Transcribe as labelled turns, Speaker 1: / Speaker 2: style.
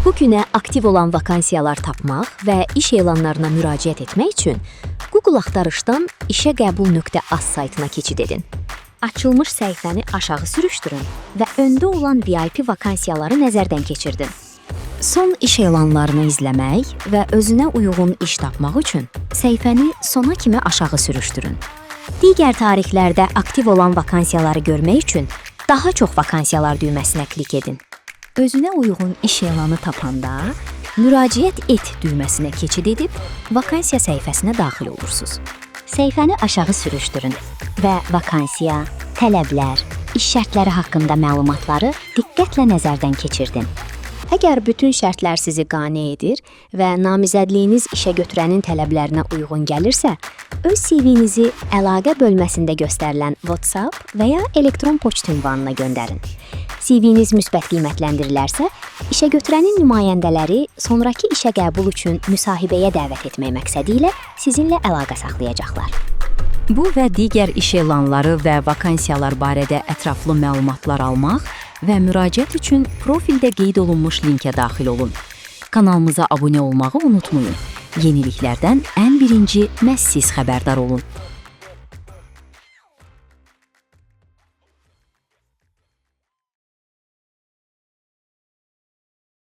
Speaker 1: Bu günə aktiv olan vakansiyalar tapmaq və iş elanlarına müraciət etmək üçün Google axtarışdan işəqəbul.az saytına keçid edin. Açılmış səhifəni aşağı sürüşdürün və öndə olan VIP vakansiyaları nəzərdən keçirdin. Son iş elanlarını izləmək və özünə uyğun iş tapmaq üçün səhifəni sona kimi aşağı sürüşdürün. Digər tarixlərdə aktiv olan vakansiyaları görmək üçün daha çox vakansiyalar düyməsinə klik edin. Özünə uyğun iş elanı tapanda müraciət et düyməsinə keçid edib vakansiya səhifəsinə daxil olursunuz. Səhifəni aşağı sürüşdürün və vakansiya, tələblər, iş şərtləri haqqında məlumatları diqqətlə nəzərdən keçirdin. Əgər bütün şərtlər sizi qane edir və namizədliyiniz işə götürənin tələblərinə uyğun gəlirsə, öz CV-nizi əlaqə bölməsində göstərilən WhatsApp və ya elektron poçt ünvanına göndərin. CV-niz müsbət qiymətləndirilərsə, işə götürənin nümayəndələri sonrakı işə qəbul üçün müsahibəyə dəvət etmək məqsədi ilə sizinlə əlaqə saxlayacaqlar. Bu və digər iş elanları və vakansiyalar barədə ətraflı məlumatlar almaq və müraciət üçün profildə qeyd olunmuş linkə daxil olun. Kanalımıza abunə olmağı unutmayın. Yeniliklərdən ən birinci məhz siz xəbərdar olun.